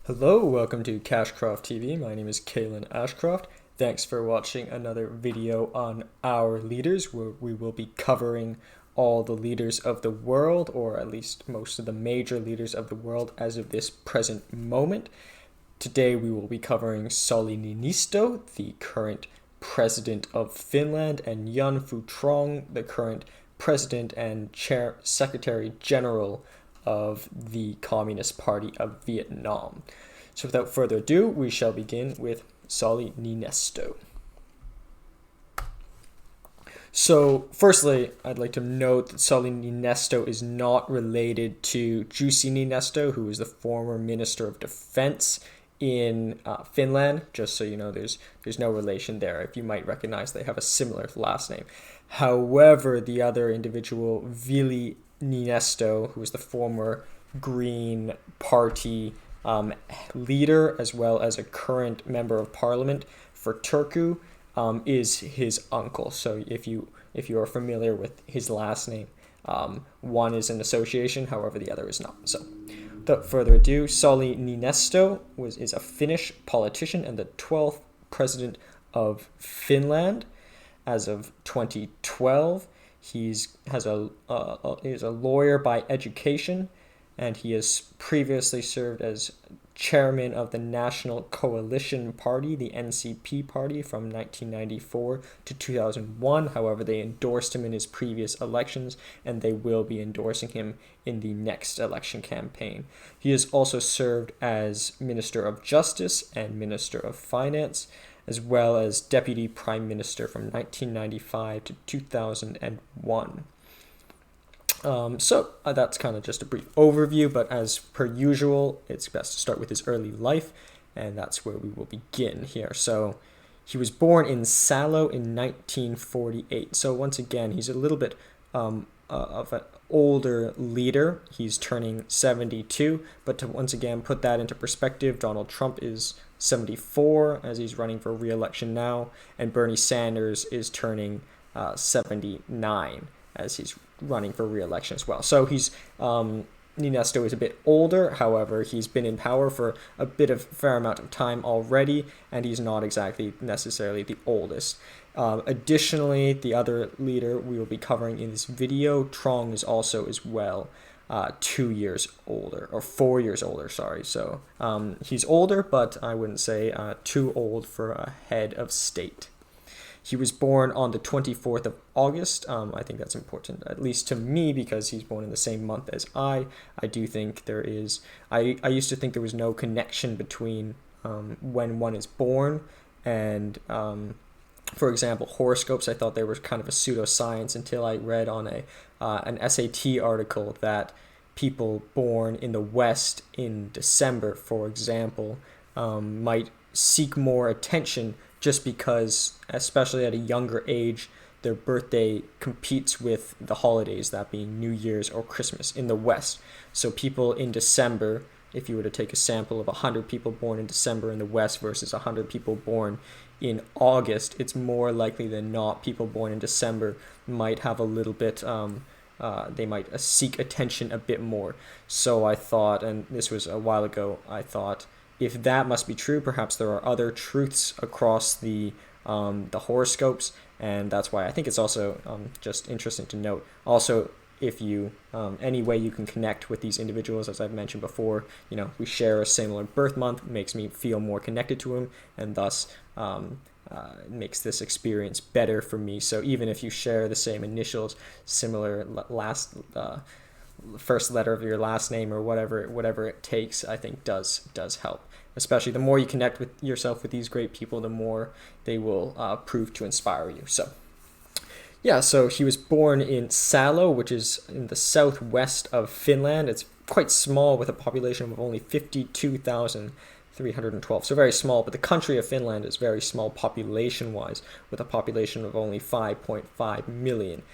Hello, welcome to Cashcroft TV. My name is Kalen Ashcroft. Thanks for watching another video on our leaders, where we will be covering all the leaders of the world, or at least most of the major leaders of the world as of this present moment. Today we will be covering Sauli Niinisto, the current president of Finland, and Nguyen Phu Trong, the current president and secretary general of the Communist Party of Vietnam. So without further ado, we shall begin with Sauli Niinisto. So firstly, I'd like to note that Sauli Niinisto is not related to Jussi Niinisto, who is the former Minister of Defense in Finland. Just so you know, there's no relation there. If you might recognize, they have a similar last name. However, the other individual, Ville Niinisto, who is the former Green Party leader, as well as a current member of parliament for Turku, is his uncle. So if you are familiar with his last name, one is an association, however the other is not. So without further ado, Sauli Niinisto is a Finnish politician and the 12th president of Finland as of 2012. He is a lawyer by education, and he has previously served as chairman of the National Coalition Party, the NCP party, from 1994 to 2001. However, they endorsed him in his previous elections, and they will be endorsing him in the next election campaign. He has also served as Minister of Justice and Minister of Finance, as well as Deputy Prime Minister from 1995 to 2001. So that's kind of just a brief overview, but as per usual, it's best to start with his early life, and that's where we will begin here. So he was born in Salo in 1948. So once again, he's a little bit of an older leader. He's turning 72, but to once again put that into perspective, Donald Trump is 74 as he's running for re-election now, and Bernie Sanders is turning 79 as he's running for re-election as well. So he's Niinisto is a bit older. However, he's been in power for a fair amount of time already, and he's not exactly necessarily the oldest. Additionally, the other leader we will be covering in this video, Trong, is also as well 2 years older, or 4 years older, sorry. So he's older, but I wouldn't say too old for a head of state. He was born on the 24th of August. I think that's important, at least to me, because he's born in the same month as I. I do think there is, I used to think there was no connection between when one is born and, for example, horoscopes. I thought they were kind of a pseudoscience until I read on an SAT article that people born in the West in December, for example, might seek more attention just because, especially at a younger age, their birthday competes with the holidays, that being New Year's or Christmas in the West. So people in December, if you were to take a sample of 100 people born in December in the West versus 100 people born in August, it's more likely than not people born in December might have a little bit, they might seek attention a bit more. So I thought, and this was a while ago, I thought, if that must be true, perhaps there are other truths across the horoscopes, and that's why I think it's also just interesting to note. Also, if you any way you can connect with these individuals, as I've mentioned before, we share a similar birth month, makes me feel more connected to them, and thus makes this experience better for me. So even if you share the same initials, similar last first letter of your last name, or whatever it takes, I think does help. Especially the more you connect with yourself with these great people, the more they will prove to inspire you. So yeah, so he was born in Salo, which is in the southwest of Finland. It's quite small, with a population of only 52,312. So very small, but the country of Finland is very small population-wise, with a population of only 5.5 million,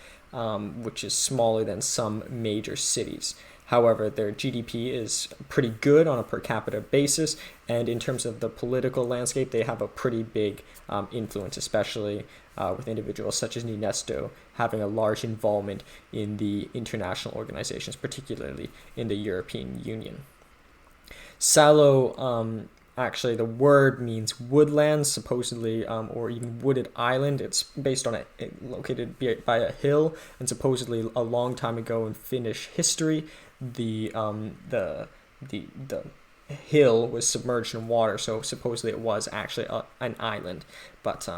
which is smaller than some major cities. However, their GDP is pretty good on a per capita basis, and in terms of the political landscape, they have a pretty big influence, especially with individuals such as Niinisto having a large involvement in the international organizations, particularly in the European Union. Salo, actually, the word means woodlands, supposedly, or even wooded island. It's based on located by a hill, and supposedly a long time ago in Finnish history, the hill was submerged in water, so supposedly it was actually an island. But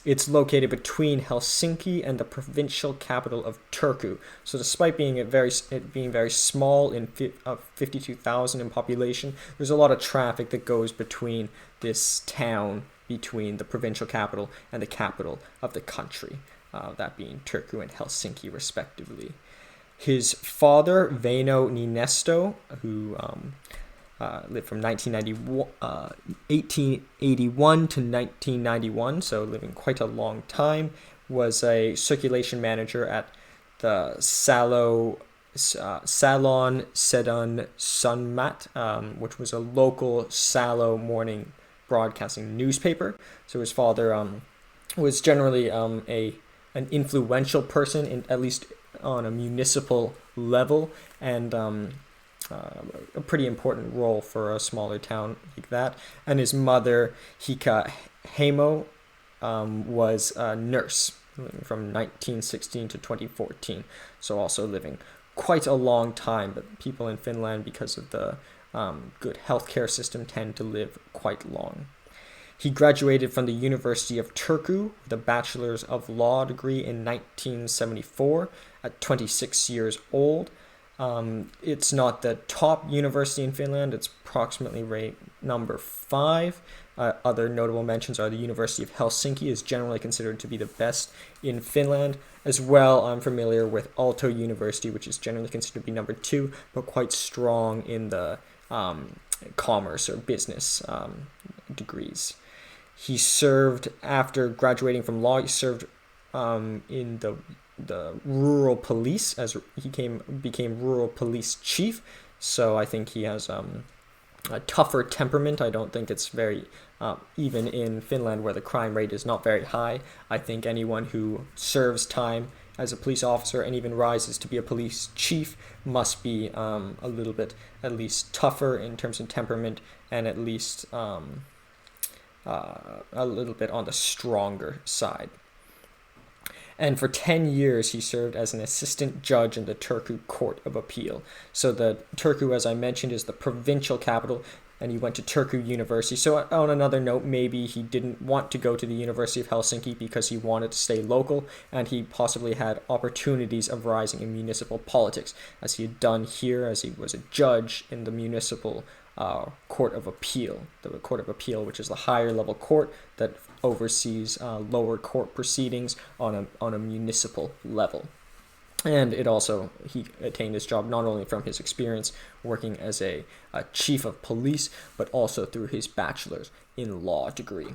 it's located between Helsinki and the provincial capital of Turku. So despite being it being very small in 52,000 in population, there's a lot of traffic that goes between this town, between the provincial capital and the capital of the country, that being Turku and Helsinki respectively. His father, Väinö Niinisto, who lived from 1881 to 1991, so living quite a long time, was a circulation manager at the Salon Sedun Sunmat, which was a local Salo morning broadcasting newspaper. So his father was generally an influential person, at least on a municipal level, and a pretty important role for a smaller town like that. And his mother, Hika Heimo, was a nurse from 1916 to 2014, so also living quite a long time. But people in Finland, because of the good healthcare system, tend to live quite long. He graduated from the University of Turku with a Bachelor's of Law degree in 1974 at 26 years old. It's not the top university in Finland. It's approximately ranked number 5. Other notable mentions are the University of Helsinki is generally considered to be the best in Finland. As well, I'm familiar with Aalto University, which is generally considered to be number 2, but quite strong in the commerce or business degrees. He served, after graduating from law, he served in the rural police, as he became rural police chief. So I think he has a tougher temperament. I don't think it's very even in Finland, where the crime rate is not very high. I think anyone who serves time as a police officer and even rises to be a police chief must be a little bit at least tougher in terms of temperament, and at least a little bit on the stronger side. And for 10 years, he served as an assistant judge in the Turku Court of Appeal. So the Turku, as I mentioned, is the provincial capital, and he went to Turku University. So on another note, maybe he didn't want to go to the University of Helsinki because he wanted to stay local, and he possibly had opportunities of rising in municipal politics, as he had done here, as he was a judge in the municipal Court of Appeal. The Court of Appeal, which is the higher level court that oversees lower court proceedings on a municipal level. And he attained his job not only from his experience working as a chief of police, but also through his bachelor's in law degree.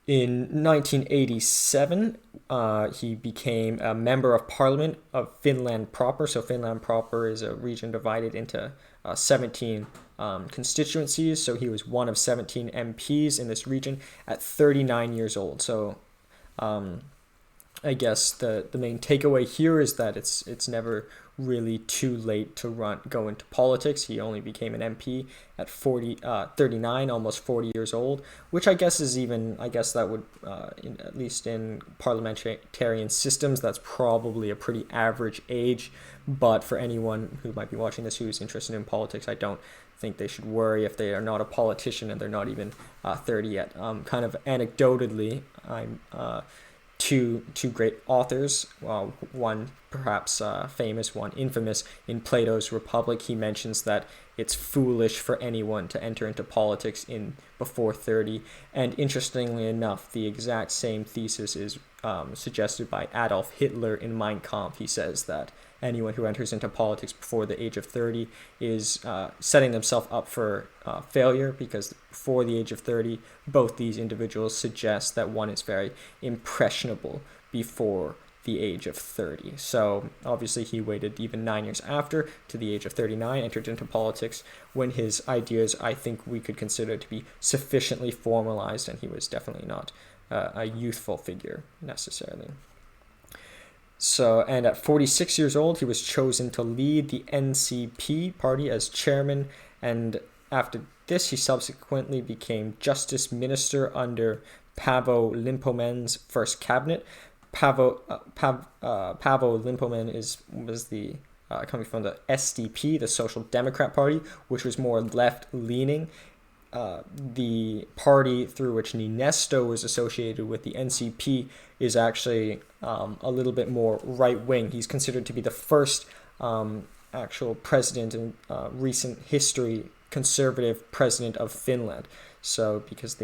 In 1987, he became a member of parliament of Finland proper. So Finland proper is a region divided into 17 constituencies. So he was one of 17 MPs in this region at 39 years old. So I guess the main takeaway here is that it's never really too late to go into politics. He only became an MP at 39, almost 40 years old, which I guess that would, at least in parliamentarian systems, that's probably a pretty average age. But for anyone who might be watching this who is interested in politics, I don't think they should worry if they are not a politician and they're not even 30 yet. Kind of anecdotally, I'm two great authors, one perhaps famous, one infamous. In Plato's Republic, he mentions that it's foolish for anyone to enter into politics before 30. And interestingly enough, the exact same thesis is suggested by Adolf Hitler in Mein Kampf. He says that anyone who enters into politics before the age of 30 is setting themselves up for failure, because before the age of 30, both these individuals suggest that one is very impressionable before the age of 30. So obviously he waited even 9 years after, to the age of 39, entered into politics when his ideas, I think we could consider to be sufficiently formalized, and he was definitely not a youthful figure necessarily. So, and at 46 years old, he was chosen to lead the NCP party as chairman And after this, he subsequently became justice minister under Paavo Lipponen's first cabinet. Paavo Lipponen was the coming from the SDP, the Social Democrat Party, which was more left-leaning. The party through which Niinisto was associated with, the NCP, is actually a little bit more right-wing. He's considered to be the first actual president in recent history, conservative president of Finland. So because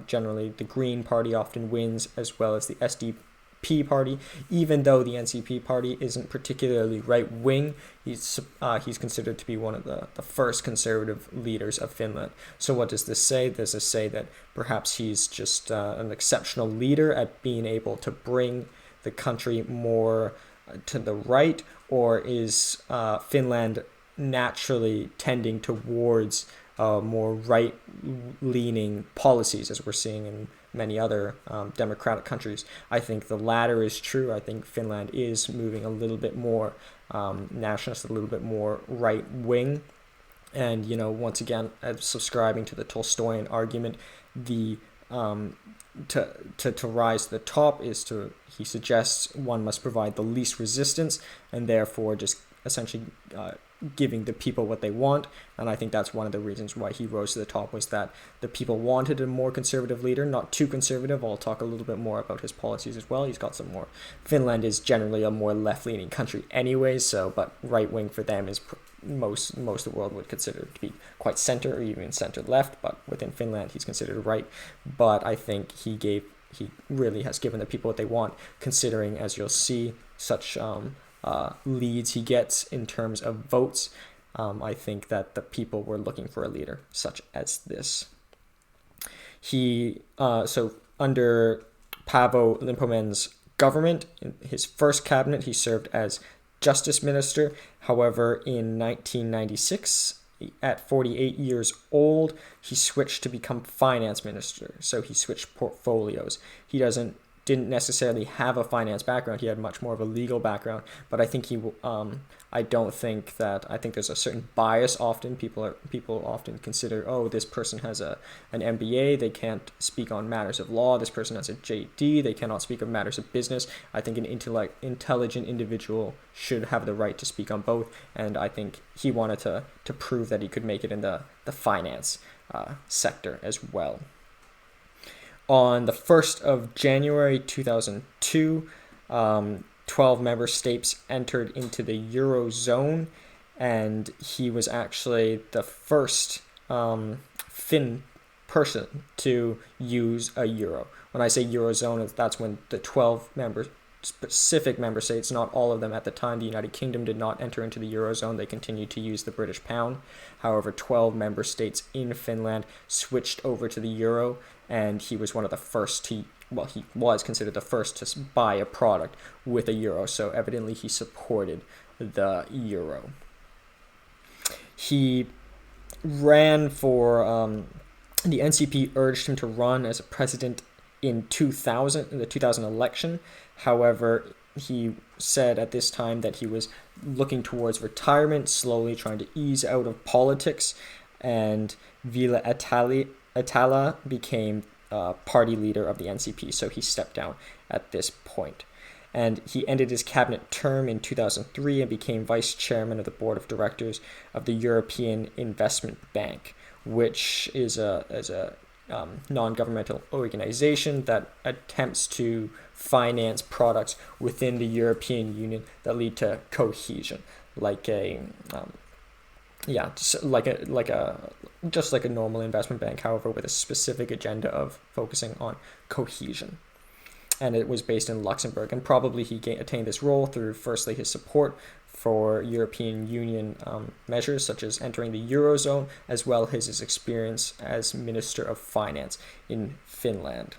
generally the Green Party often wins, as well as the SDP party, even though the NCP party isn't particularly right-wing, he's considered to be one of the first conservative leaders of Finland. So what does this say? Does this say that perhaps he's just an exceptional leader at being able to bring the country more to the right, or is Finland naturally tending towards more right-leaning policies, as we're seeing in many other democratic countries? I think the latter is true. I think Finland is moving a little bit more nationalist, a little bit more right-wing. And, once again, subscribing to the Tolstoyan argument, the to rise to the top is he suggests one must provide the least resistance, and therefore just essentially giving the people what they want. And I think that's one of the reasons why he rose to the top, was that the people wanted a more conservative leader, not too conservative. I'll talk a little bit more about his policies as well. He's got some more. Finland is generally a more left-leaning country anyways, but right-wing for them is most of the world would consider to be quite center, or even center-left, but within Finland he's considered right. But I think he really has given the people what they want, considering, as you'll see, such leads he gets in terms of votes. I think that the people were looking for a leader such as this. So under Paavo Lipponen's government, in his first cabinet, he served as justice minister. However, in 1996, at 48 years old, he switched to become finance minister. So he switched portfolios. He didn't necessarily have a finance background. He had much more of a legal background, but I think I think there's a certain bias often. People often consider, this person has an MBA, they can't speak on matters of law. This person has a JD, they cannot speak on matters of business. I think an intelligent individual should have the right to speak on both, and I think he wanted to prove that he could make it in the finance sector as well. On the 1st of January 2002, 12 member states entered into the Eurozone, and he was actually the first Finn person to use a euro. When I say Eurozone, that's when the 12 specific member states, not all of them at the time. The United Kingdom did not enter into the Eurozone. They continued to use the British pound. However, 12 member states in Finland switched over to the euro, and he was one of the first he was considered the first to buy a product with a euro. So evidently he supported the euro. He ran for, the NCP urged him to run as a president in the 2000 election. However, he said at this time that he was looking towards retirement, slowly trying to ease out of politics, and Ville Itälä became party leader of the NCP, so he stepped down at this point. And he ended his cabinet term in 2003 and became vice chairman of the board of directors of the European Investment Bank, which is a non-governmental organization that attempts to finance products within the European Union that lead to cohesion, just like a normal investment bank, however, with a specific agenda of focusing on cohesion. And it was based in Luxembourg, and probably he attained this role through, firstly, his support for European Union measures such as entering the Eurozone, as well as his experience as Minister of Finance in Finland.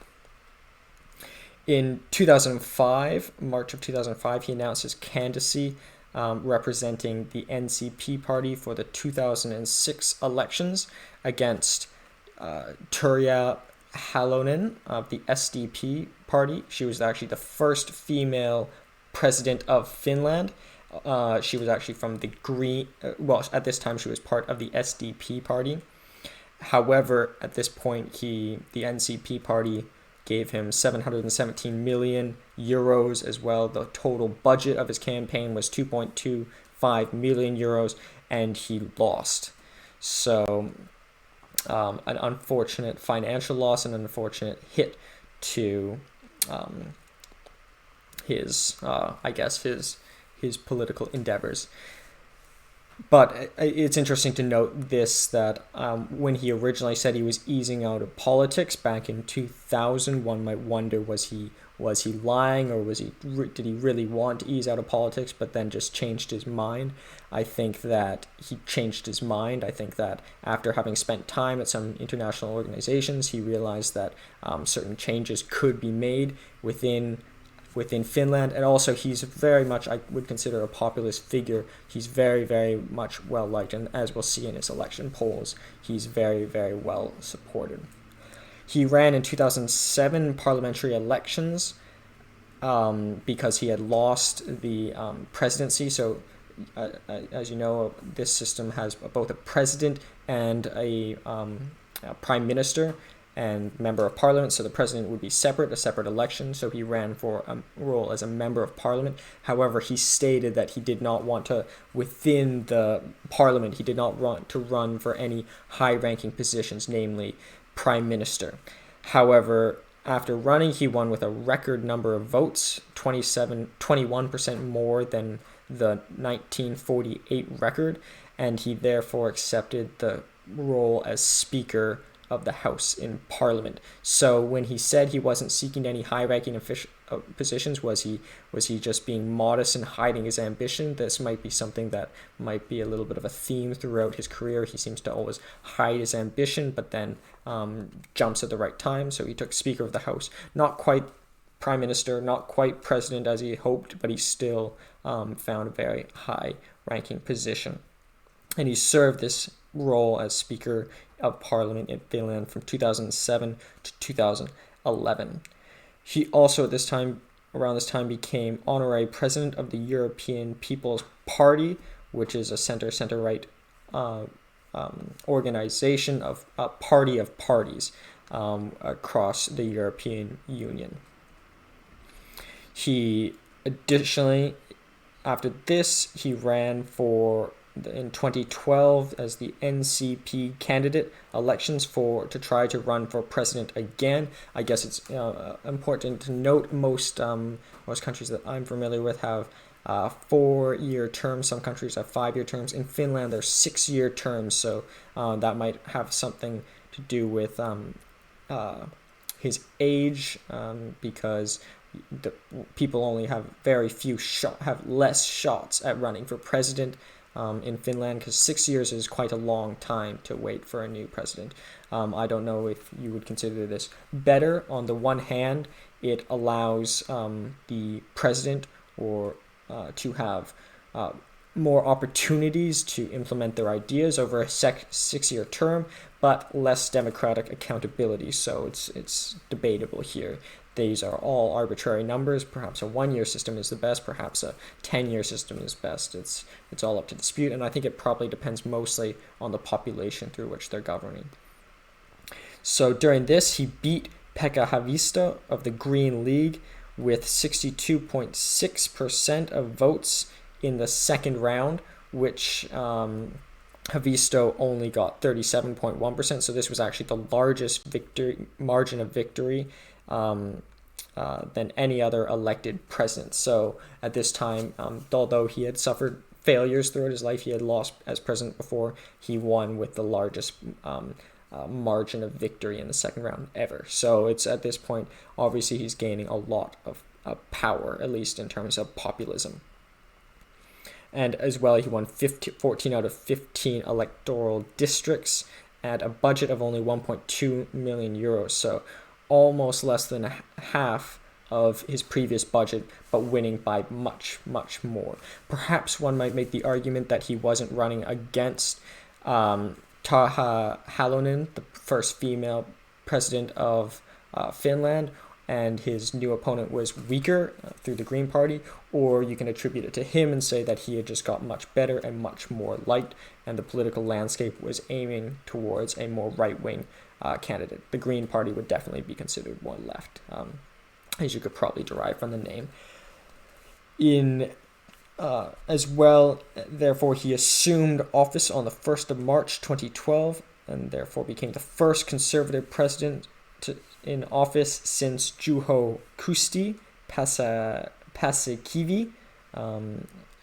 In 2005, March of 2005, he announced his candidacy representing the NCP party for the 2006 elections against Turja Halonen of the SDP party. She was actually the first female president of Finland, She was actually from the Green. Well, at this time, she was part of the SDP party. However, at this point, the NCP party gave him 717 million euros as well. The total budget of his campaign was 2.25 million euros, and he lost. So, an unfortunate financial loss and an unfortunate hit to his political endeavors. But it's interesting to note this, that when he originally said he was easing out of politics back in 2000, one might wonder, was he lying, or did he really want to ease out of politics but then just changed his mind? I think that he changed his mind. I think that after having spent time at some international organizations, he realized that certain changes could be made within Finland, and also he's very much, I would consider, a populist figure. He's very, very much well liked, and as we'll see in his election polls, he's very, very well supported. He ran in 2007 parliamentary elections because he had lost the presidency. So, as you know, this system has both a president and a prime minister and member of parliament. So the president would be a separate election. So he ran for a role as a member of parliament. However, he stated that he did not want to, within the parliament, he did not want to run for any high-ranking positions, namely prime minister. However, after running, he won with a record number of votes, 21% more than the 1948 record, and he therefore accepted the role as Speaker of the House in Parliament. So when he said he wasn't seeking any high-ranking positions, was he just being modest and hiding his ambition? This might be something that might be a little bit of a theme throughout his career. He seems to always hide his ambition, but then jumps at the right time. So he took Speaker of the House, not quite Prime Minister, not quite President as he hoped, but he still found a very high-ranking position. And he served this role as Speaker of Parliament in Finland from 2007 to 2011. He also around this time became honorary president of the European People's Party, which is a center-right organization of a party of parties across the European Union. He additionally, after this, he ran in 2012 as the NCP candidate elections to try to run for president again. I guess it's important to note most countries that I'm familiar with have 4-year terms. Some countries have 5-year terms. In Finland, there's 6-year terms, so that might have something to do with his age, because the people only have have less shots at running for president in Finland, because 6 years is quite a long time to wait for a new president. I don't know if you would consider this better. On the one hand, it allows the president to have more opportunities to implement their ideas over a 6-year term, but less democratic accountability. So it's debatable here. These are all arbitrary numbers. Perhaps a 1-year system is the best. Perhaps a 10-year system is best. It's all up to dispute, and I think it probably depends mostly on the population through which they're governing. So during this, he beat Pekka Haavisto of the Green League with 62.6% of votes in the second round, which Haavisto only got 37.1%. So this was actually the largest margin of victory than any other elected president. So at this time, although he had suffered failures throughout his life, he had lost as president before, he won with the largest margin of victory in the second round ever. So it's at this point, obviously he's gaining a lot of power, at least in terms of populism. And as well, he won 14 out of 15 electoral districts at a budget of only 1.2 million euros. So almost less than half of his previous budget, but winning by much, much more. Perhaps one might make the argument that he wasn't running against Tarja Halonen, the first female president of Finland, and his new opponent was weaker through the Green Party, or you can attribute it to him and say that he had just got much better and much more liked, and the political landscape was aiming towards a more right-wing candidate. The Green Party would definitely be considered more left, as you could probably derive from the name. As well, therefore, he assumed office on the 1st of March 2012, and therefore became the first conservative president in office since Juho Kusti Paasikivi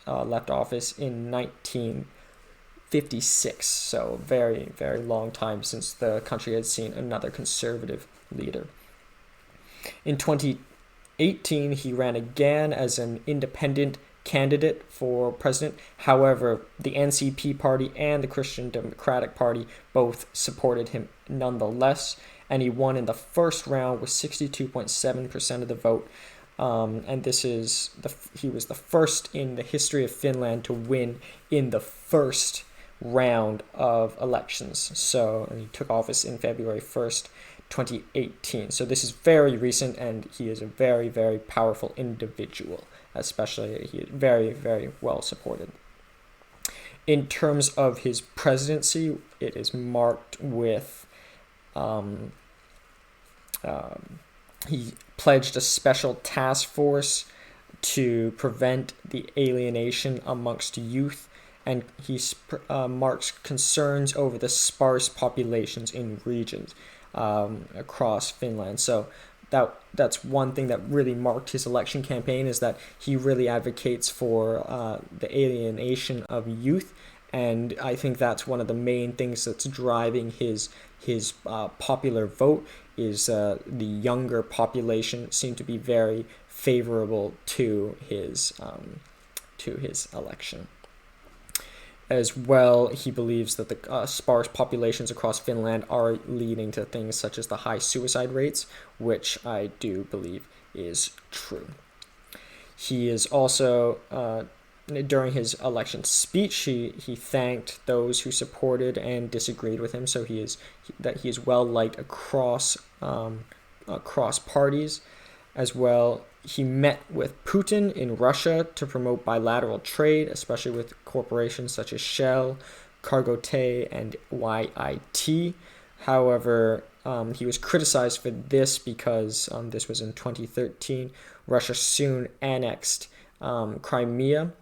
left office in 1956. So very, very long time since the country had seen another conservative leader. In 2018, he ran again as an independent candidate for president. However, the NCP party and the Christian Democratic Party both supported him nonetheless, and he won in the first round with 62.7% of the vote. And he was the first in the history of Finland to win in the first round of elections. So he took office in February 1st, 2018. So this is very recent, and he is a very, very powerful individual, especially he is very, very well supported. In terms of his presidency, it is marked with he pledged a special task force to prevent the alienation amongst youth, and he marks concerns over the sparse populations in regions across Finland. So that's one thing that really marked his election campaign, is that he really advocates for the alienation of youth, and I think that's one of the main things that's driving his popular vote, is the younger population seem to be very favorable to his election. As well, he believes that the sparse populations across Finland are leading to things such as the high suicide rates, which I do believe is true. He is also, during his election speech, he thanked those who supported and disagreed with him. So he is well liked across parties. As well, he met with Putin in Russia to promote bilateral trade, especially with corporations such as Shell, Cargote, and YIT. However, he was criticized for this because this was in 2013. Russia soon annexed Crimea.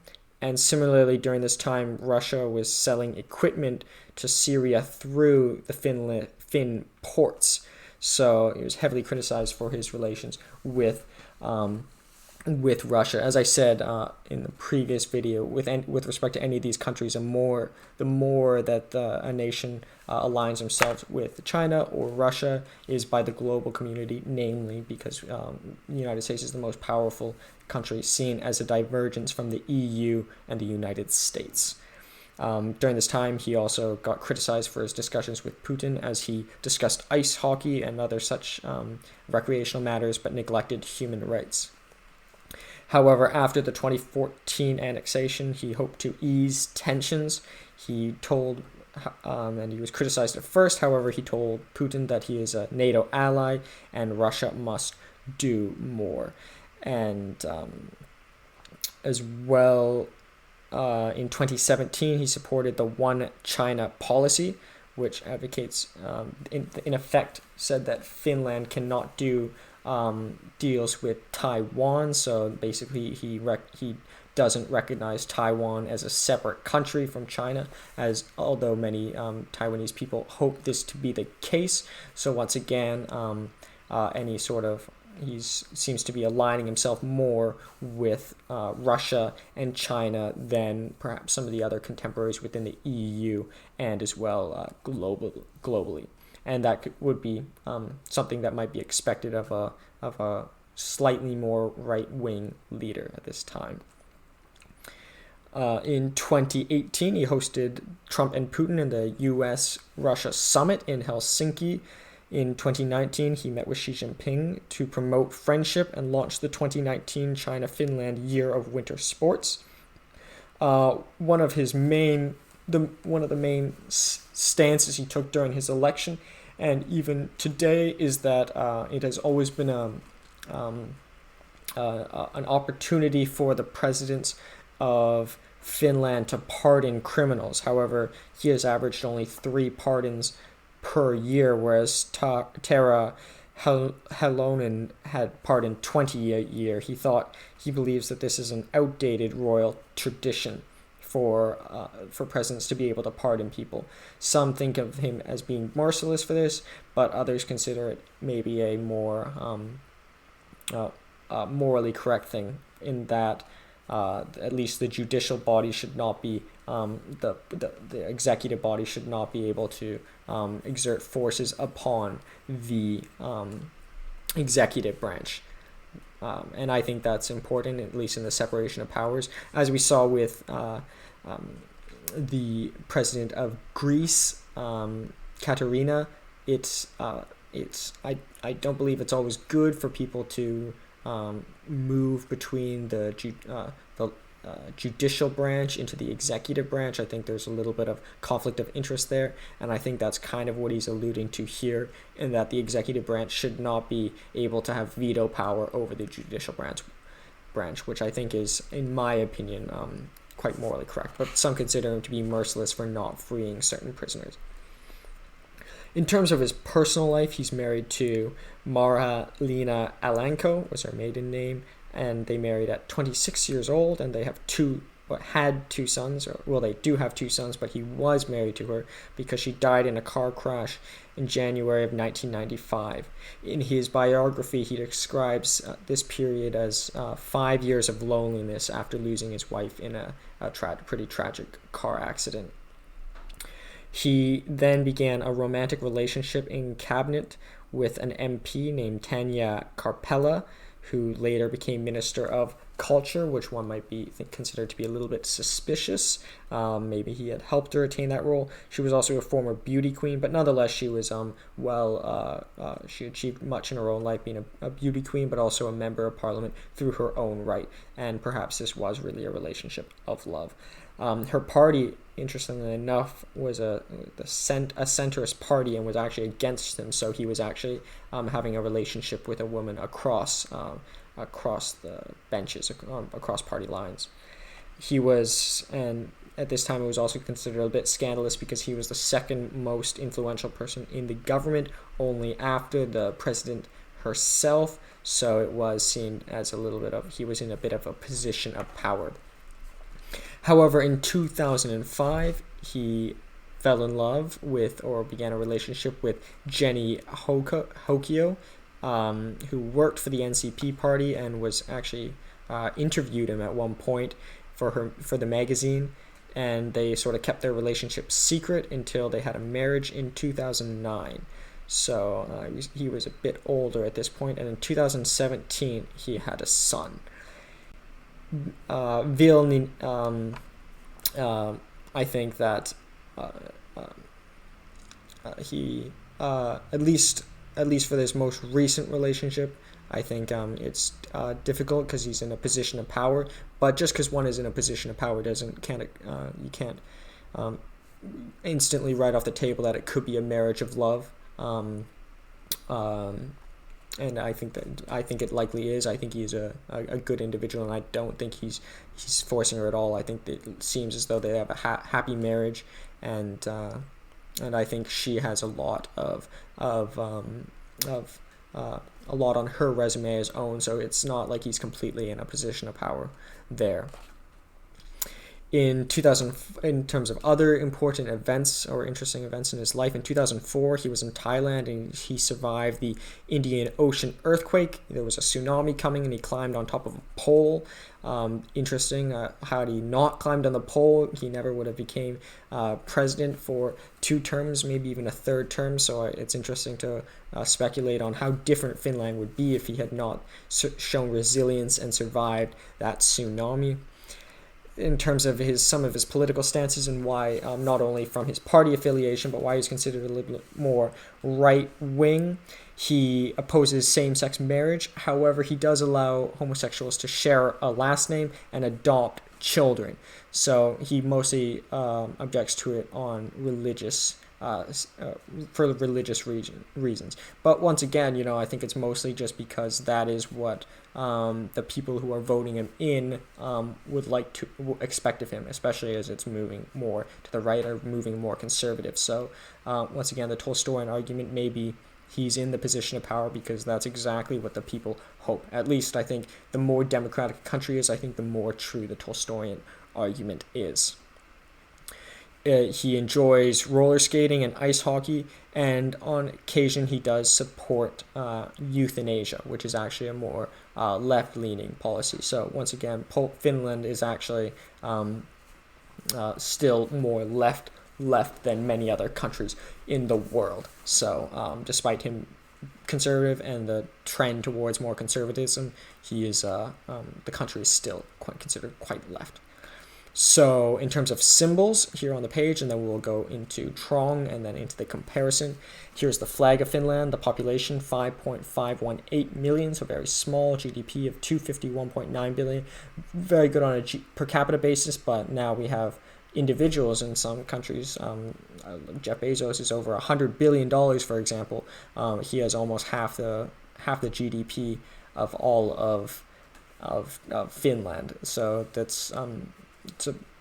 And similarly, during this time, Russia was selling equipment to Syria through the Finn ports. So he was heavily criticized for his relations with Russia. As I said in the previous video, with respect to any of these countries, the more that a nation aligns themselves with China or Russia is by the global community, namely because the United States is the most powerful country, seen as a divergence from the EU and the United States. During this time, he also got criticized for his discussions with Putin as he discussed ice hockey and other such recreational matters, but neglected human rights. However, after the 2014 annexation, he hoped to ease tensions. He told, and he was criticized at first, however, he told Putin that he is a NATO ally and Russia must do more. And as well, in 2017, he supported the One China policy, which advocates, in effect, said that Finland cannot do deals with Taiwan. So basically, he doesn't recognize Taiwan as a separate country from China, as although many Taiwanese people hope this to be the case. So once again, he seems to be aligning himself more with Russia and China than perhaps some of the other contemporaries within the EU and as well globally. And that would be something that might be expected of a slightly more right-wing leader at this time. In 2018, he hosted Trump and Putin in the U.S.-Russia summit in Helsinki. In 2019, he met with Xi Jinping to promote friendship and launch the 2019 China-Finland Year of Winter Sports. One of the main stances he took during his election, and even today, is that it has always been an opportunity for the presidents of Finland to pardon criminals. However, he has averaged only 3 pardons per year, whereas Tara Halonen had pardoned 20 a year. He believes that this is an outdated royal tradition for presidents to be able to pardon people. Some think of him as being merciless for this, but others consider it maybe a more morally correct thing, in that at least the judicial body should not be the executive body should not be able to exert forces upon the executive branch. And I think that's important, at least in the separation of powers, as we saw with the president of Greece, Katerina. I don't believe it's always good for people to move between the judicial branch into the executive branch. I think there's a little bit of conflict of interest there, and I think that's kind of what he's alluding to here, in that the executive branch should not be able to have veto power over the judicial branch, which I think is, in my opinion, quite morally correct, but some consider him to be merciless for not freeing certain prisoners. In terms of his personal life, he's married to Marha-Leena Alanko, was her maiden name, and they married at 26 years old, and they have had 2 sons. They do have 2 sons, but he was married to her because she died in a car crash in January of 1995. In his biography, he describes this period as 5 years of loneliness after losing his wife in a pretty tragic car accident. He then began a romantic relationship in cabinet with an MP named Tanya Karpela, who later became Minister of Culture, which one might be considered to be a little bit suspicious. Maybe he had helped her attain that role. She was also a former beauty queen, but nonetheless she was she achieved much in her own life, being a beauty queen, but also a member of parliament through her own right, and perhaps this was really a relationship of love. Her party, interestingly enough, was a centrist party and was actually against him, so he was actually having a relationship with a woman across the benches, across party lines. He was, and at this time it was also considered a bit scandalous because he was the second most influential person in the government, only after the president herself, so it was seen as he was in a bit of a position of power. However, in 2005, he fell in love with, or began a relationship with, Jenny Hokio, who worked for the NCP party and was actually interviewed him at one point for the magazine, and they sort of kept their relationship secret until they had a marriage in 2009. So he was a bit older at this point, and in 2017 he had a son. I think that he at least for this most recent relationship, I think it's difficult because he's in a position of power. But just because one is in a position of power you can't instantly write off the table that it could be a marriage of love. And I think it likely is. I think he's a good individual, and I don't think he's forcing her at all. I think it seems as though they have a happy marriage, and I think she has a lot of a lot on her resume as own. So it's not like he's completely in a position of power there. In terms of other important events or interesting events in his life, in 2004 he was in Thailand and he survived the Indian Ocean earthquake. There was a tsunami coming and he climbed on top of a pole. Interesting, had he not climbed on the pole, he never would have became president for 2 terms, maybe even a 3rd term. So it's interesting to speculate on how different Finland would be if he had not shown resilience and survived that tsunami. In terms of some of his political stances and why, not only from his party affiliation, but why he's considered a little bit more right-wing. He opposes same-sex marriage. However, he does allow homosexuals to share a last name and adopt children. So he mostly objects to it on religious for religious reasons. But once again, I think it's mostly just because that is what the people who are voting him in would like to expect of him, especially as it's moving more to the right or moving more conservative. So once again, the Tolstoyan argument may be he's in the position of power because that's exactly what the people hope. At least I think the more democratic a country is, I think the more true the Tolstoyan argument is. He enjoys roller skating and ice hockey, and on occasion he does support euthanasia, which is actually a more left-leaning policy. So once again, Finland is actually still more left than many other countries in the world. So despite him conservative and the trend towards more conservatism, he is the country is still considered quite left. So in terms of symbols here on the page, and then we'll go into Trong and then into the comparison. Here's the flag of Finland, the population 5.518 million, so very small, GDP of 251.9 billion. Very good on a per capita basis, but now we have individuals in some countries. Jeff Bezos is over $100 billion, for example. He has almost half the GDP of all of Finland. So that's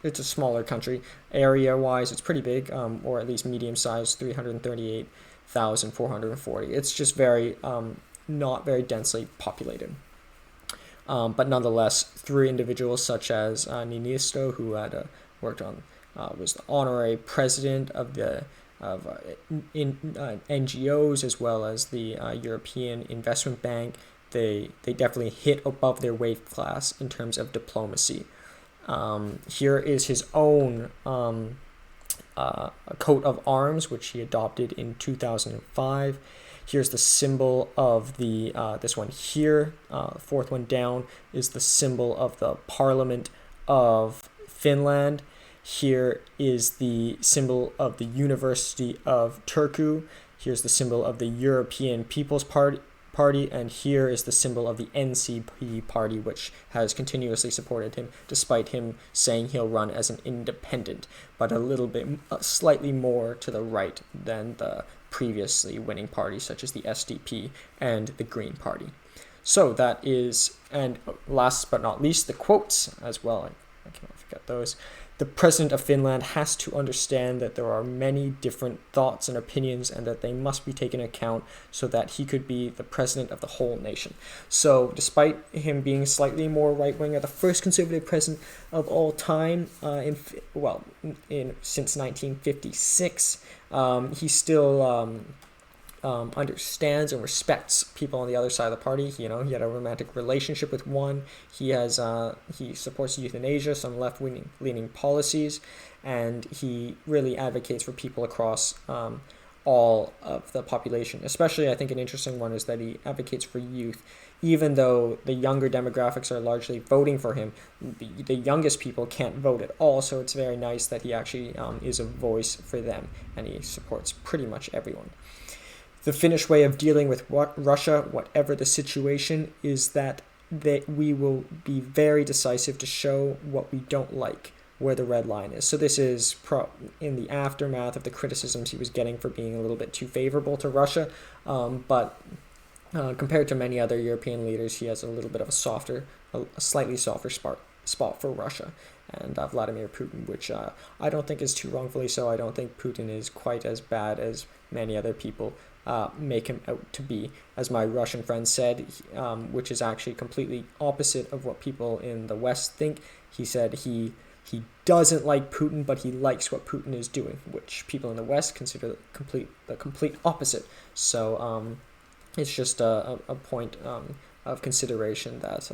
it's a smaller country. Area-wise, it's pretty big, or at least medium-sized, 338,440. It's just very not very densely populated. But nonetheless, through individuals such as Niinisto, who had worked on, was the honorary president of NGOs as well as the European Investment Bank, they definitely hit above their weight class in terms of diplomacy. Here is his own coat of arms, which he adopted in 2005. Here's the symbol of the this one here, fourth one down, is the symbol of the Parliament of Finland. Here is the symbol of the University of Turku. Here's the symbol of the European People's Party, and here is the symbol of the NCP party, which has continuously supported him, despite him saying he'll run as an independent, but slightly more to the right than the previously winning parties, such as the SDP and the Green Party. So that is, and last but not least, the quotes as well. I cannot forget those. The president of Finland has to understand that there are many different thoughts and opinions and that they must be taken into account so that he could be the president of the whole nation. So despite him being slightly more right-wing, or the first conservative president of all time, since 1956, he still understands and respects people on the other side of the party. He had a romantic relationship with one. He supports euthanasia, some left-leaning policies, and he really advocates for people across all of the population. Especially, I think an interesting one is that he advocates for youth. Even though the younger demographics are largely voting for him, the youngest people can't vote at all, so it's very nice that he actually is a voice for them, and he supports pretty much everyone. The Finnish way of dealing with Russia, whatever the situation, is that we will be very decisive to show what we don't like, where the red line is. So this is in the aftermath of the criticisms he was getting for being a little bit too favorable to Russia, but compared to many other European leaders, he has a little bit of a slightly softer spot for Russia and Vladimir Putin, which I don't think is too wrongfully so. I don't think Putin is quite as bad as many other people make him out to be, as my Russian friend said, which is actually completely opposite of what people in the West think. He said he doesn't like Putin, but he likes what Putin is doing, which people in the West consider the complete opposite. So it's just a point of consideration that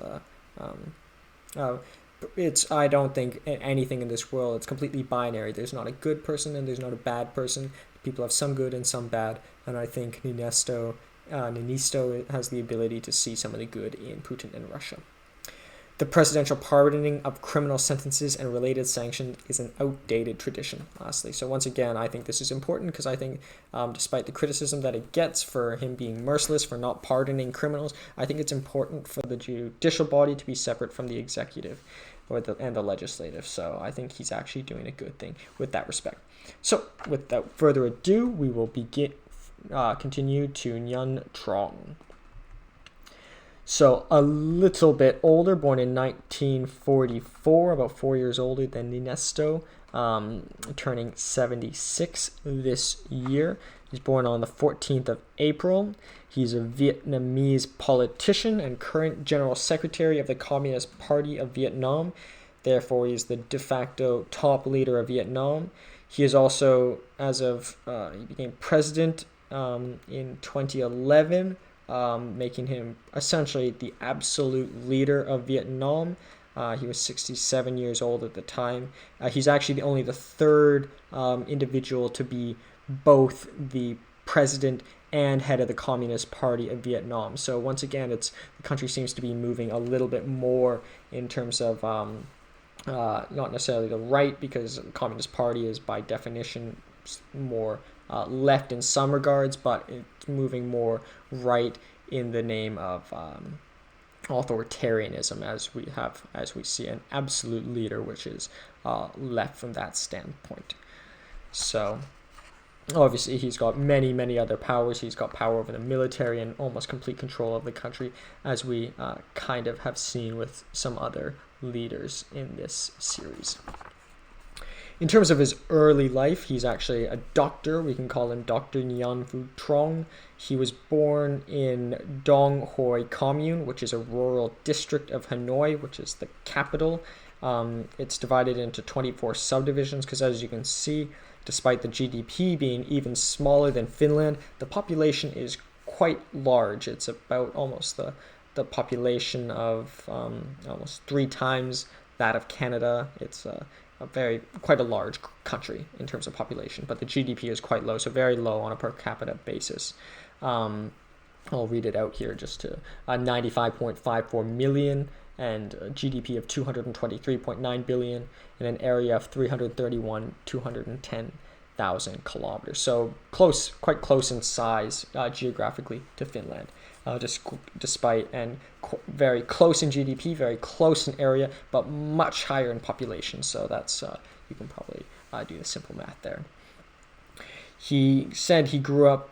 I don't think anything in this world, it's completely binary. There's not a good person and there's not a bad person. People have some good and some bad, and I think Niinisto has the ability to see some of the good in Putin and Russia. The presidential pardoning of criminal sentences and related sanctions is an outdated tradition, lastly. So once again, I think this is important because I think despite the criticism that it gets for him being merciless, for not pardoning criminals, I think it's important for the judicial body to be separate from the executive. and the legislative. So I think he's actually doing a good thing with that respect. So without further ado, we will continue to Nguyen Trong. So a little bit older, born in 1944, about 4 years older than Niinisto, turning 76 this year. He's born on the 14th of April. He's a Vietnamese politician and current General Secretary of the Communist Party of Vietnam. Therefore, he's the de facto top leader of Vietnam. He is also, he became president in 2011, making him essentially the absolute leader of Vietnam. He was 67 years old at the time. He's actually only the third individual to be both the president and head of the Communist Party of Vietnam. So once again, the country seems to be moving a little bit more in terms of not necessarily the right, because the Communist Party is by definition more left in some regards, but it's moving more right in the name of authoritarianism, as we see an absolute leader which is left from that standpoint. So obviously he's got many other powers. He's got power over the military and almost complete control of the country, as we kind of have seen with some other leaders in this series. In terms of his early life, he's actually a doctor. We can call him Dr. Nguyen Phu Trong. He was born in Dong Hoi Commune, which is a rural district of Hanoi, which is the capital. It's divided into 24 subdivisions because, as you can see, despite the GDP being even smaller than Finland, the population is quite large. It's about almost the population of almost 3 times that of Canada. It's quite a large country in terms of population, but the GDP is quite low, so very low on a per capita basis. I'll read it out here just to 95.54 million and a GDP of 223.9 billion and an area of 210,000 kilometers. So quite close in size geographically to Finland. Despite and very close in GDP, very close in area, but much higher in population. So that's you can probably do the simple math there. He said he grew up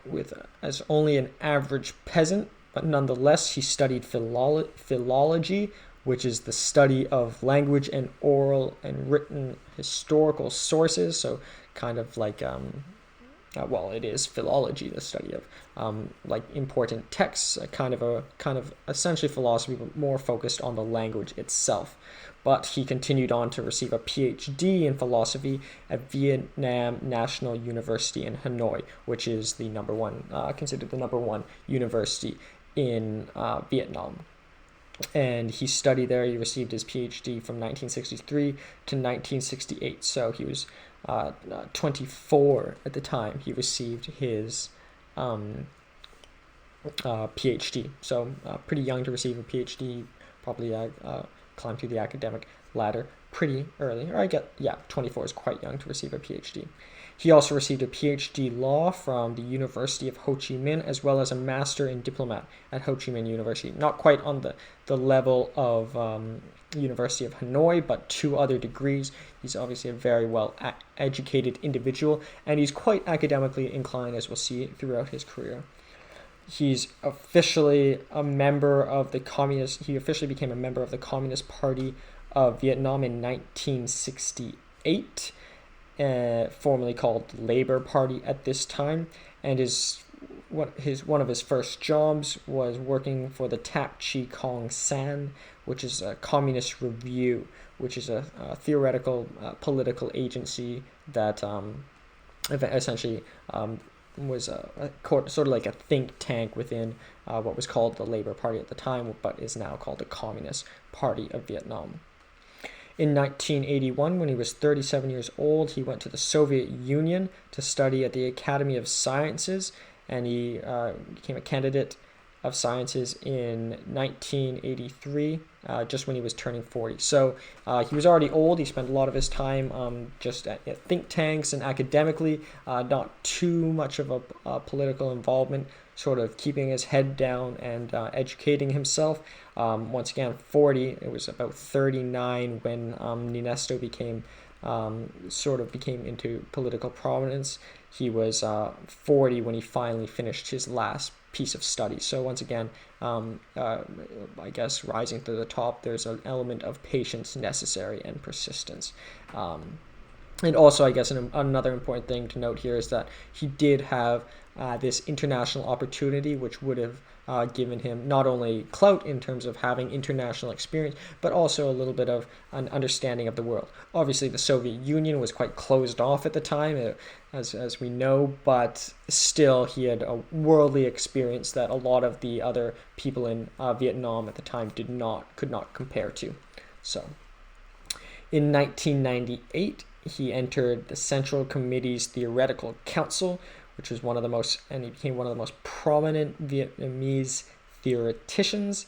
as only an average peasant, but nonetheless he studied philology, which is the study of language and oral and written historical sources. So kind of like it is philology, the study of like important texts, kind of essentially philosophy, but more focused on the language itself. But he continued on to receive a PhD in philosophy at Vietnam National University in Hanoi, which is the considered the number one university in Vietnam. And he studied there. He received his PhD from 1963 to 1968. So he was 24 at the time he received his PhD. So pretty young to receive a PhD. Probably climbed through the academic ladder pretty early. 24 is quite young to receive a PhD. He also received a PhD law from the University of Ho Chi Minh, as well as a master in diplomat at Ho Chi Minh University. Not quite on the level of University of Hanoi, but 2 other degrees. He's obviously a very well educated individual, and he's quite academically inclined, as we'll see throughout his career. He's officially a member of he officially became a member of the Communist Party of Vietnam in 1968, formerly called Labour Party at this time, and one of his first jobs was working for the Tap Chi Kong San, which is a communist review, which is a theoretical political agency that essentially was sort of like a think tank within what was called the Labour Party at the time, but is now called the Communist Party of Vietnam. In 1981, when he was 37 years old, he went to the Soviet Union to study at the Academy of Sciences, and he became a candidate of Sciences in 1983, just when he was turning 40. So he was already old. He spent a lot of his time just at think tanks and academically, not too much of a political involvement, sort of keeping his head down and educating himself. Once again, 40, it was about 39 when Niinisto became into political prominence. He was 40 when he finally finished his last piece of study. So once again, I guess rising to the top, there's an element of patience necessary and persistence. And also, I guess another important thing to note here is that he did have this international opportunity, which would have given him not only clout in terms of having international experience, but also a little bit of an understanding of the world. Obviously, the Soviet Union was quite closed off at the time, as we know, but still he had a worldly experience that a lot of the other people in Vietnam at the time could not compare to. So, in 1998, he entered the Central Committee's Theoretical Council, which was he became one of the most prominent Vietnamese theoreticians,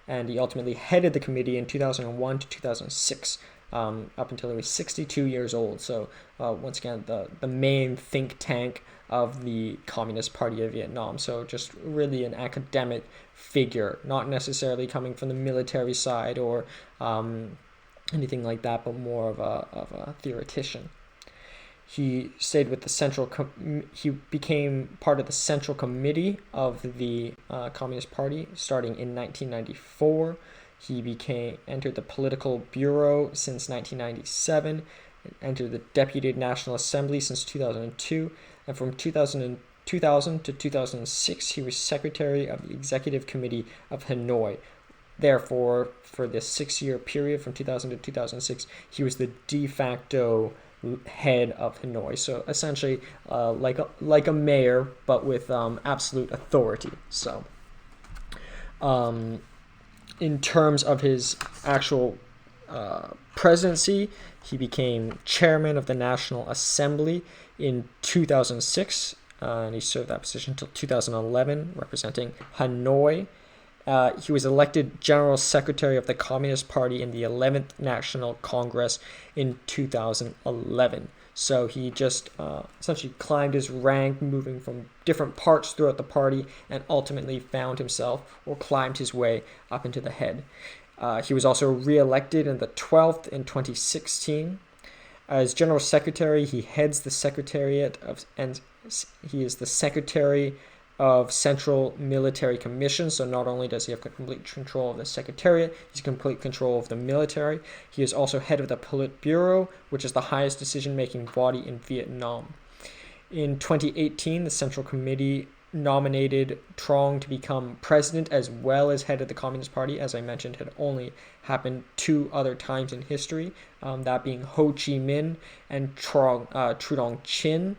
and he ultimately headed the committee in 2001 to 2006, up until he was 62 years old. So once again, the main think tank of the Communist Party of Vietnam. So just really an academic figure, not necessarily coming from the military side or anything like that, but more of a theoretician. He stayed with he became part of the Central Committee of the Communist Party starting in 1994. He entered the Political Bureau since 1997, entered the Deputy National Assembly since 2002, and from 2000 to 2006, he was Secretary of the Executive Committee of Hanoi. Therefore, for this 6-year period from 2000 to 2006, he was the de facto head of Hanoi. So essentially, like a mayor, but with absolute authority. So, in terms of his actual presidency, he became chairman of the National Assembly in 2006, and he served that position until 2011, representing Hanoi. He was elected General Secretary of the Communist Party in the 11th National Congress in 2011. So he just essentially climbed his rank, moving from different parts throughout the party, and ultimately found himself or climbed his way up into the head. He was also re-elected in the 12th in 2016. As General Secretary, he heads the Secretariat and he is the Secretary of Central Military Commission. So not only does he have complete control of the Secretariat, he's complete control of the military. He is also head of the Politburo, which is the highest decision-making body in Vietnam. In 2018, the Central Committee nominated Trong to become president as well as head of the Communist Party. As I mentioned, had only happened 2 other times in history, that being Ho Chi Minh and Tru Dong Chin.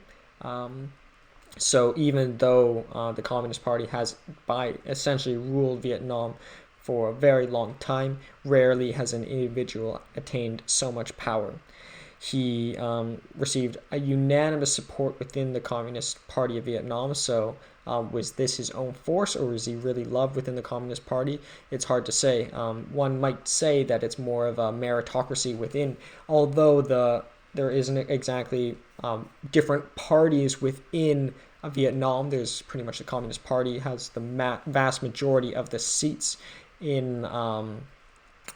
So even though the Communist Party has essentially ruled Vietnam for a very long time, rarely has an individual attained so much power. He received a unanimous support within the Communist Party of Vietnam. So was this his own force, or was he really loved within the Communist Party? It's hard to say. One might say that it's more of a meritocracy within, although there isn't exactly different parties within Vietnam. There's pretty much the Communist Party has the vast majority of the seats in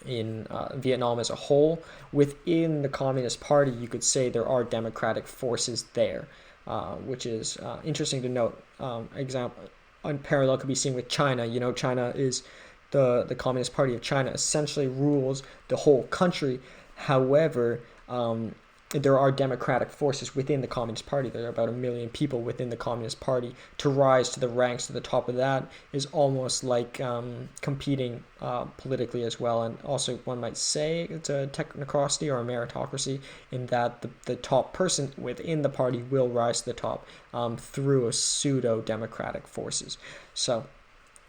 Vietnam as a whole. Within the Communist Party, you could say there are democratic forces there, which is interesting to note. Parallel could be seen with China. China is the Communist Party of China essentially rules the whole country. However, there are democratic forces within the Communist Party. There are about 1 million people within the Communist Party. To rise to the ranks to the top of that is almost like competing politically as well. And also, one might say it's a technocracy or a meritocracy in that the top person within the party will rise to the top through a pseudo-democratic forces. So,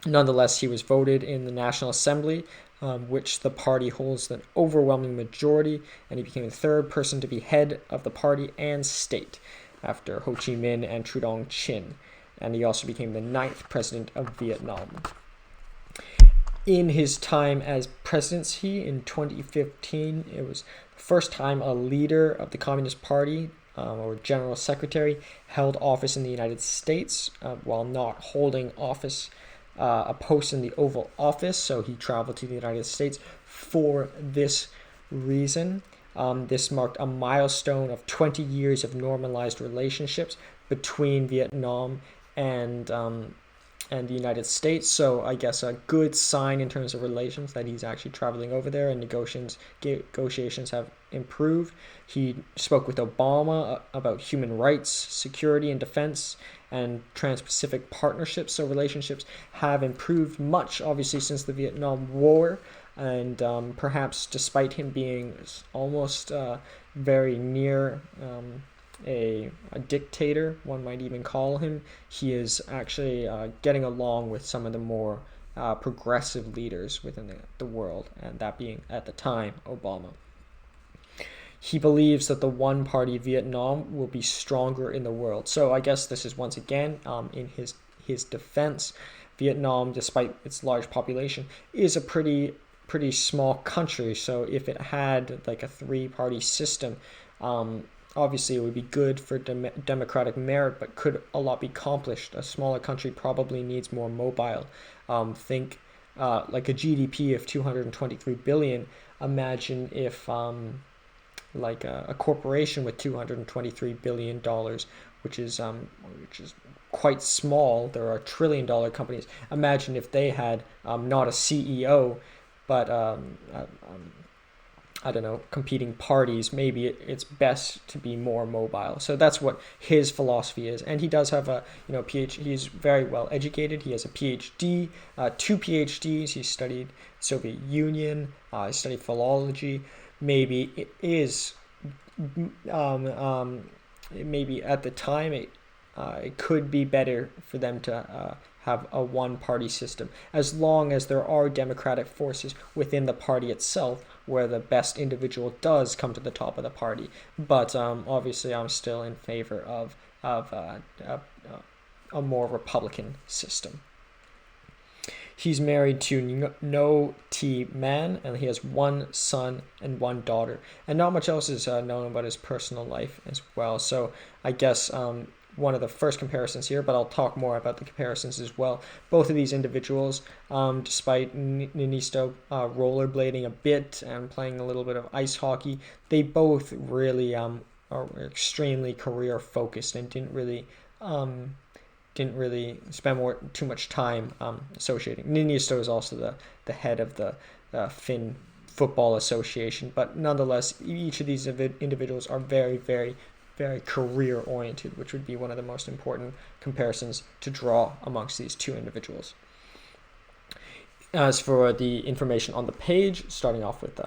nonetheless, he was voted in the National Assembly, which the party holds an overwhelming majority, and he became the 3rd person to be head of the party and state after Ho Chi Minh and Tru Dong Chin, and he also became the 9th president of Vietnam. in his time as presidency in 2015, it was the first time a leader of the Communist Party or general secretary held office in the United States while not holding office, a post in the Oval Office. So he traveled to the United States for this reason. This marked a milestone of 20 years of normalized relationships between Vietnam and the United States. So I guess a good sign in terms of relations that he's actually traveling over there, and negotiations have improved. He spoke with Obama about human rights, security and defense, and trans-Pacific partnerships. So relationships have improved much, obviously, since the Vietnam War. And perhaps despite him being almost very near a dictator, one might even call him, he is actually getting along with some of the more progressive leaders within the world, and that being, at the time, Obama. He believes that the one-party Vietnam will be stronger in the world. So I guess this is once again in his defense. Vietnam, despite its large population, is a pretty small country. So if it had like a three-party system, obviously it would be good for democratic merit, but could a lot be accomplished. A smaller country probably needs more mobile. Think like a GDP of 223 billion. Imagine if like a corporation with $223 billion, which is quite small. There are trillion-dollar companies. Imagine if they had not a CEO, but I don't know, competing parties. Maybe it's best to be more mobile. So that's what his philosophy is. And he does have a PhD. He's very well educated. He has a PhD, 2 PhDs. He studied Soviet Union. He studied philology. Maybe it is, maybe at the time it could be better for them to have a one-party system, as long as there are democratic forces within the party itself, where the best individual does come to the top of the party. But obviously, I'm still in favor of a more Republican system. He's married to Ngo Thi Man, and he has 1 son and 1 daughter. And not much else is known about his personal life as well. So I guess one of the first comparisons here, but I'll talk more about the comparisons as well. Both of these individuals, despite Niinisto rollerblading a bit and playing a little bit of ice hockey, they both really are extremely career focused and didn't really spend too much time associating. Niinisto is also the head of the Finn Football Association, but nonetheless, each of these individuals are very, very, very career oriented, which would be one of the most important comparisons to draw amongst these two individuals. As for the information on the page, starting off with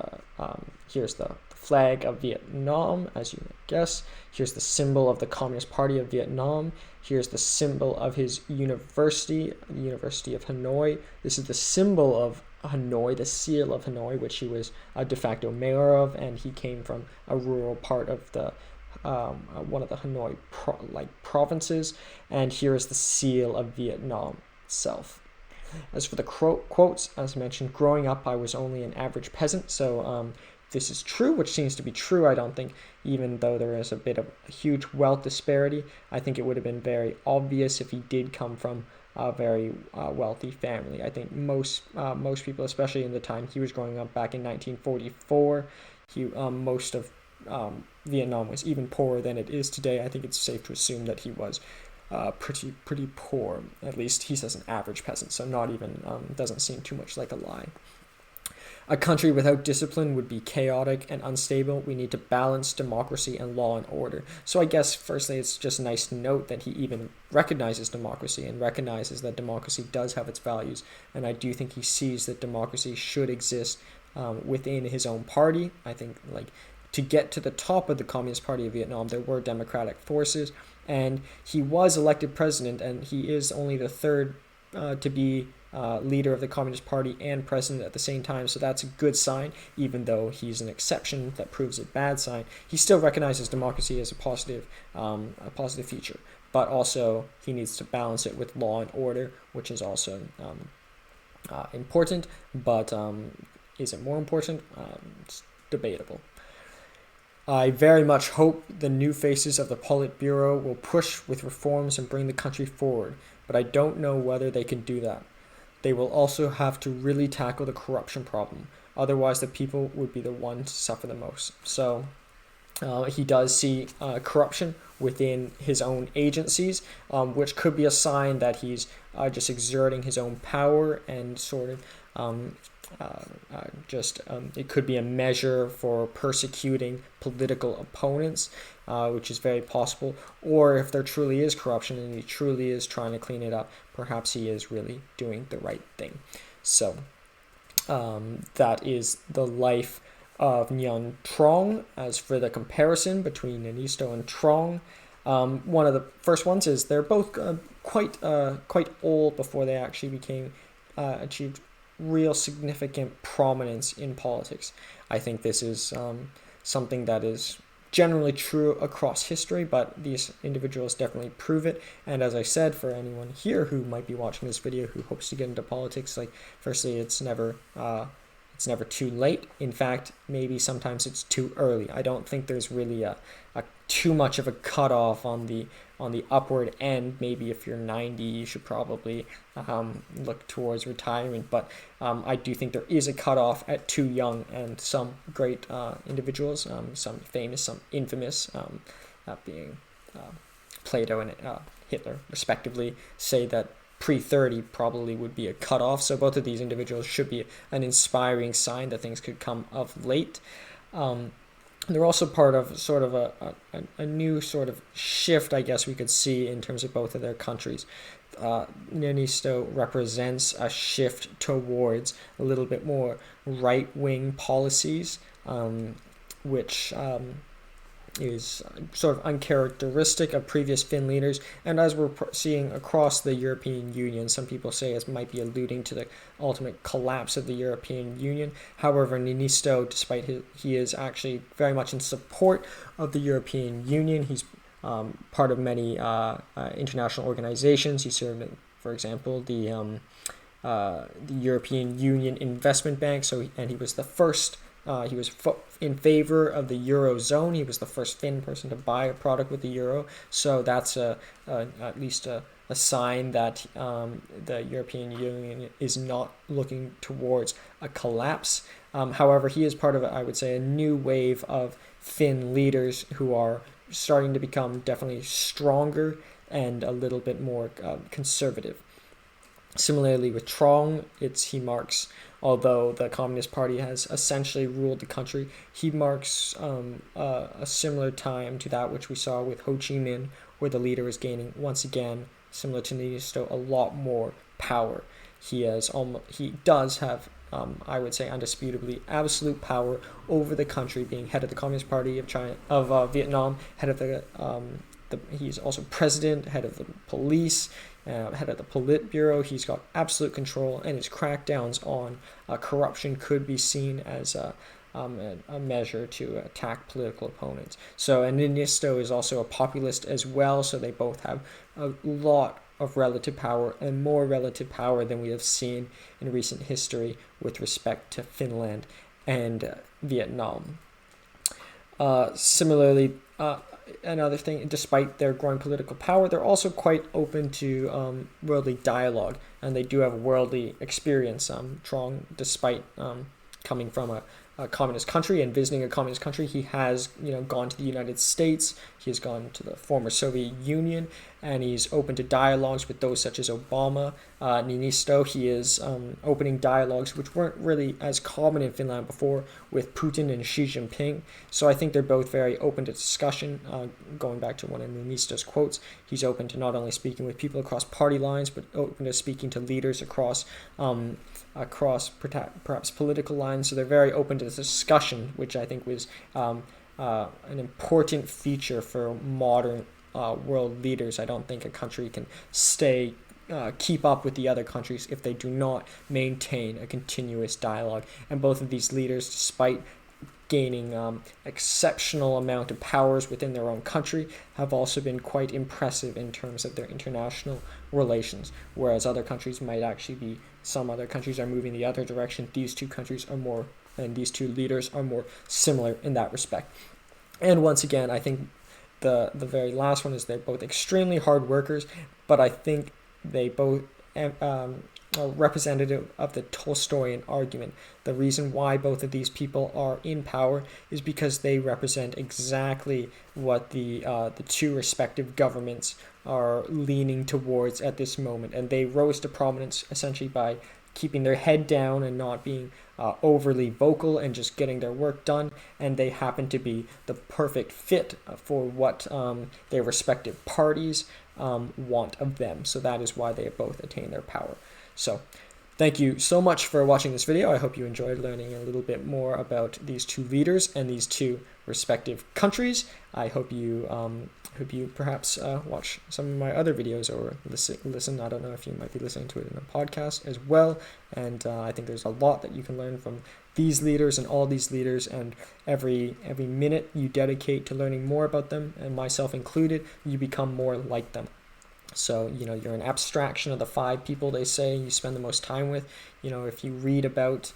here's the flag of Vietnam, as you may guess. Here's the symbol of the Communist Party of Vietnam. Here's the symbol of his university, the University of Hanoi. This is the symbol of Hanoi, the seal of Hanoi, which he was a de facto mayor of, and he came from a rural part of the one of the Hanoi provinces. And here is the seal of Vietnam itself. As for the quotes, as mentioned, growing up, I was only an average peasant. So this is true, which seems to be true. I don't think, even though there is a bit of a huge wealth disparity, I think it would have been very obvious if he did come from a very wealthy family. I think most people, especially in the time he was growing up back in 1944, most of Vietnam was even poorer than it is today. I think it's safe to assume that he was pretty poor. At least he says an average peasant, so not even doesn't seem too much like a lie. A country without discipline would be chaotic and unstable. We need to balance democracy and law and order. So I guess, firstly, it's just nice to note that he even recognizes democracy and recognizes that democracy does have its values. And I do think he sees that democracy should exist within his own party. I think, to get to the top of the Communist Party of Vietnam, there were democratic forces, and he was elected president, and he is only the third to be leader of the Communist Party and president at the same time, so that's a good sign. Even though he's an exception, that proves a bad sign. He still recognizes democracy as a positive feature, but also he needs to balance it with law and order, which is also important, but is it more important? It's debatable. I very much hope the new faces of the Politburo will push with reforms and bring the country forward, but I don't know whether they can do that. They will also have to really tackle the corruption problem. Otherwise, the people would be the ones to suffer the most. So he does see corruption within his own agencies, which could be a sign that he's just exerting his own power and sort of it could be a measure for persecuting political opponents, which is very possible. Or if there truly is corruption and he truly is trying to clean it up, perhaps he is really doing the right thing. So that is the life of Nguyen Trong. As for the comparison between Niinisto and Trong, one of the first ones is they're both quite old before they actually achieved real significant prominence in politics. I think this is something that is generally true across history, but these individuals definitely prove it. And as I said, for anyone here who might be watching this video who hopes to get into politics, like, firstly, it's never too late. In fact, maybe sometimes it's too early. I don't think there's really a too much of a cutoff on the upward end. Maybe if you're 90, you should probably look towards retirement. But I do think there is a cutoff at too young, and some great individuals, some famous, some infamous, being Plato and Hitler, respectively, say that pre-30 probably would be a cutoff. So both of these individuals should be an inspiring sign that things could come of late. They're also part of sort of a new sort of shift, I guess we could see, in terms of both of their countries. Niinisto represents a shift towards a little bit more right-wing policies, which is sort of uncharacteristic of previous Finn leaders. And as we're seeing across the European Union, some people say it might be alluding to the ultimate collapse of the European Union. However, Niinisto, despite he is actually very much in support of the European Union. He's part of many international organizations. He served in, for example, the European Union Investment Bank. And he was the first. He was in favor of the Eurozone. He was the first Finn person to buy a product with the euro. So that's at least a sign that the European Union is not looking towards a collapse. However, he is part of, I would say, a new wave of Finn leaders who are starting to become definitely stronger and a little bit more conservative. Similarly with Trong, he marks, although the Communist Party has essentially ruled the country, he marks a similar time to that which we saw with Ho Chi Minh, where the leader is gaining, once again, similar to Niinisto, a lot more power. He does have, I would say, undisputably absolute power over the country, being head of the Communist Party of Vietnam, head of he's also president, head of the police, head of the Politburo. He's got absolute control, and his crackdowns on corruption could be seen as a measure to attack political opponents. So, and Niinisto is also a populist as well, so they both have a lot of relative power, and more relative power than we have seen in recent history with respect to Finland and Vietnam. Similarly, another thing, despite their growing political power, they're also quite open to worldly dialogue, and they do have worldly experience. Trong, despite coming from a communist country and visiting a communist country, he has gone to the United States, he has gone to the former Soviet Union, and he's open to dialogues with those such as Obama. Niinisto, he is opening dialogues which weren't really as common in Finland before, with Putin and Xi Jinping. So I think they're both very open to discussion. Going back to one of Niinisto's quotes, he's open to not only speaking with people across party lines, but open to speaking to leaders across perhaps political lines. So they're very open to this discussion, which I think was an important feature for modern world leaders. I don't think a country can keep up with the other countries if they do not maintain a continuous dialogue. And both of these leaders, despite gaining exceptional amount of powers within their own country have also been quite impressive in terms of their international relations, whereas other countries might actually be, some other countries are moving the other direction. These two countries are more, and these two leaders are more similar in that respect. And once again, I think the very last one is they're both extremely hard workers, but I think they both are representative of the Tolstoyan argument. The reason why both of these people are in power is because they represent exactly what the two respective governments are leaning towards at this moment, and they rose to prominence essentially by keeping their head down and not being overly vocal and just getting their work done, and they happen to be the perfect fit for what their respective parties want of them. So that is why they both attain their power. So thank you so much for watching this video. I hope you enjoyed learning a little bit more about these two leaders and these two respective countries. I hope you perhaps watch some of my other videos or listen. I don't know if you might be listening to it in a podcast as well. And I think there's a lot that you can learn from these leaders and all these leaders. And every minute you dedicate to learning more about them, and myself included, you become more like them. So, you're an abstraction of the 5 people they say you spend the most time with. If you read about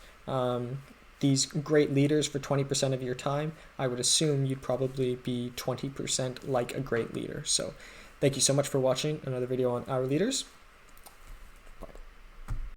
these great leaders for 20% of your time, I would assume you'd probably be 20% like a great leader. So thank you so much for watching another video on our leaders.